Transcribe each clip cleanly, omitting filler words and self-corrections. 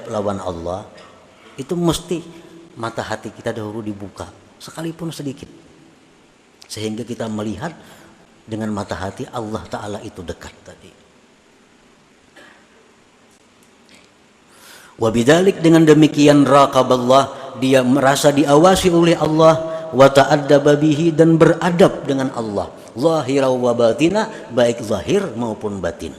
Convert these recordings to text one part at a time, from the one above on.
lawan Allah, itu mesti mata hati kita dahulu dibuka, sekalipun sedikit. Sehingga kita melihat dengan mata hati Allah Ta'ala itu dekat tadi. Wabidalik, dengan demikian raqaballah, dia merasa diawasi oleh Allah, wa ta'addaba bihi, dan beradab dengan Allah, zahira wa batina, baik zahir maupun batin.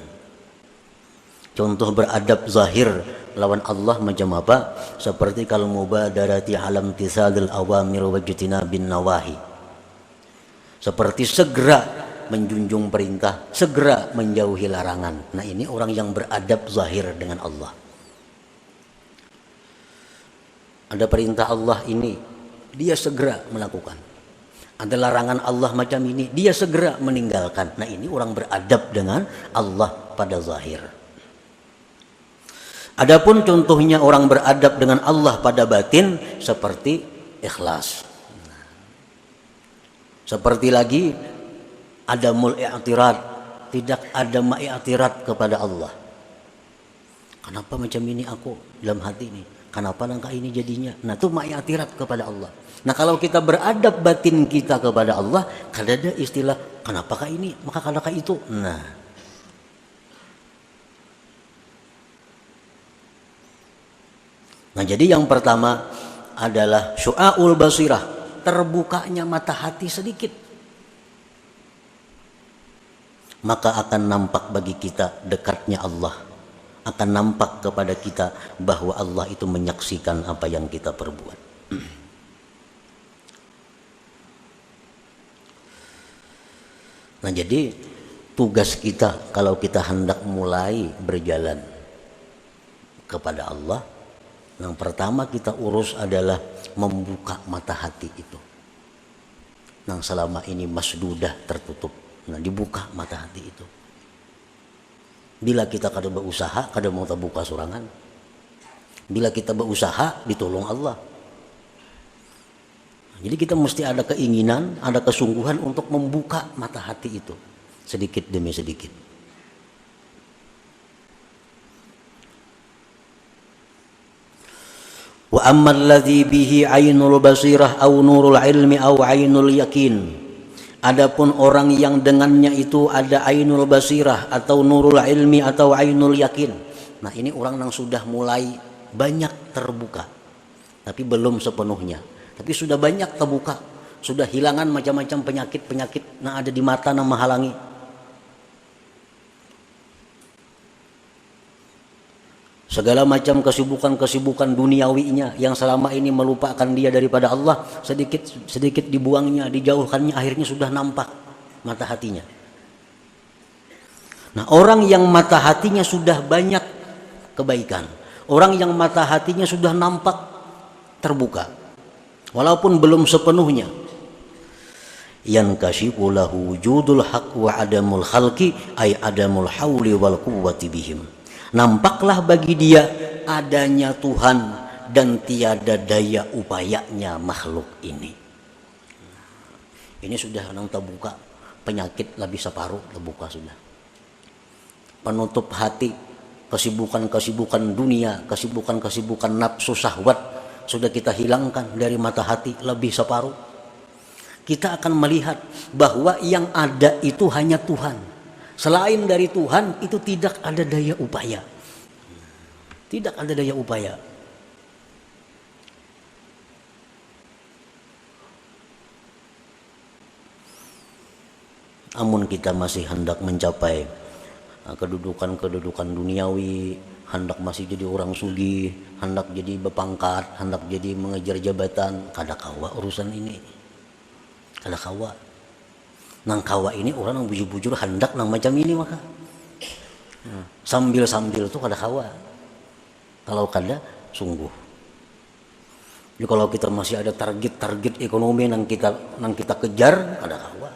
Contoh beradab zahir lawan Allah macam apa? Seperti kalau mubadarati alam tisadil awamir wajtina bin nawahi, seperti segera menjunjung perintah, segera menjauhi larangan. Nah, ini orang yang beradab zahir dengan Allah. Ada perintah Allah ini, dia segera melakukan. Ada larangan Allah macam ini, dia segera meninggalkan. Nah, ini orang beradab dengan Allah pada zahir. Adapun contohnya orang beradab dengan Allah pada batin, seperti ikhlas. Seperti lagi adamul i'tirad, tidak ada ma'iktirat kepada Allah. Kenapa macam ini aku dalam hati ini? Kenapa langkah ini jadinya? Nah, itu ma'iktirat kepada Allah. Nah, kalau kita beradab batin kita kepada Allah, kada ada istilah kenapakah ini, maka kadakah itu. Nah, jadi yang pertama adalah syu'aul basirah, terbukanya mata hati sedikit. Maka akan nampak bagi kita dekatnya Allah. Akan nampak kepada kita bahwa Allah itu menyaksikan apa yang kita perbuat. Nah, jadi tugas kita kalau kita hendak mulai berjalan kepada Allah, yang pertama kita urus adalah membuka mata hati itu. Yang selama ini masdudah, tertutup. Nah, dibuka mata hati itu. Bila kita kada berusaha, kada mau terbuka surangan. Bila kita berusaha, ditolong Allah. Jadi kita mesti ada keinginan, ada kesungguhan untuk membuka mata hati itu, sedikit demi sedikit. Wa ammal ladzi bihi ainul basirah au nurul ilmi au ainul yakin. Adapun orang yang dengannya itu ada ainul basirah atau nurul ilmi atau ainul yakin. Nah, ini orang yang sudah mulai banyak terbuka, tapi belum sepenuhnya. Tapi sudah banyak terbuka, sudah hilangan macam-macam penyakit-penyakit yang ada di mata yang menghalangi. Segala macam kesibukan-kesibukan duniawinya yang selama ini melupakan dia daripada Allah, sedikit dibuangnya, dijauhkannya, akhirnya sudah nampak mata hatinya. Nah, orang yang mata hatinya sudah banyak kebaikan, orang yang mata hatinya sudah nampak terbuka, walaupun belum sepenuhnya, yankashifu lahu wujudul haq wa adamul khalqi ay adamul hauli wal quwwati bihim. Nampaklah bagi dia adanya Tuhan dan tiada daya upayanya makhluk ini. Ini sudah nang terbuka, penyakit lebih separuh terbuka sudah. Penutup hati, kesibukan-kesibukan dunia, kesibukan-kesibukan nafsu syahwat sudah kita hilangkan dari mata hati, lebih separuh. Kita akan melihat bahwa yang ada itu hanya Tuhan. Selain dari Tuhan itu tidak ada daya upaya. Tidak ada daya upaya. Namun kita masih hendak mencapai kedudukan-kedudukan duniawi, hendak masih jadi orang sugih, hendak jadi berpangkat, hendak jadi mengejar jabatan, kada kawa urusan ini. Kada kawa. Nang kawa ini orang yang bujur-bujur hendak nang macam ini maka. Sambil-sambil tuh kada kawa. Kalau kada sungguh. Jadi kalau kita masih ada target-target ekonomi nang kita kejar, kada kawa.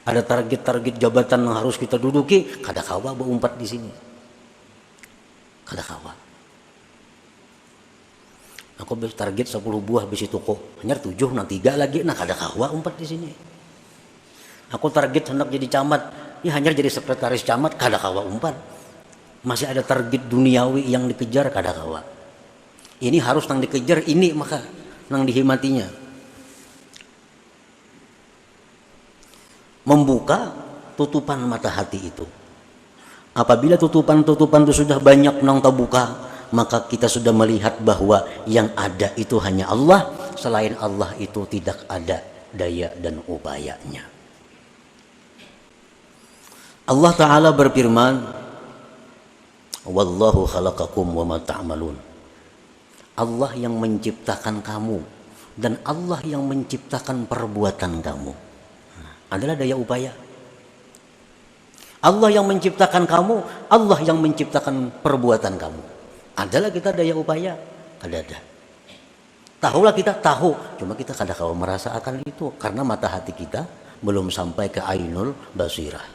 Ada target-target jabatan yang harus kita duduki, kada kawa berumpat di sini. Kada kawa. Aku target 10 buah besi toko, hanya 7 nang 3 lagi, nah kada kawa umpat di sini. Aku target hendak jadi camat, ya hanya jadi sekretaris camat, kada kawa umpat. Masih ada target duniawi yang dikejar kada kawa. Ini harus nang dikejar, ini maka nang dihimatinya. Membuka tutupan mata hati itu. Apabila tutupan-tutupan itu sudah banyak nang terbuka, maka kita sudah melihat bahwa yang ada itu hanya Allah. Selain Allah itu tidak ada daya dan upayanya. Allah Ta'ala berfirman, Wallahu khalaqakum wa ma ta'malun. Allah yang menciptakan kamu dan Allah yang menciptakan perbuatan kamu. Adalah daya upaya. Allah yang menciptakan kamu, Allah yang menciptakan perbuatan kamu. Adalah kita daya upaya? Ada. Tahulah kita, tahu. Cuma kita kadang-kadang merasa akan itu karena mata hati kita belum sampai ke ainul basirah.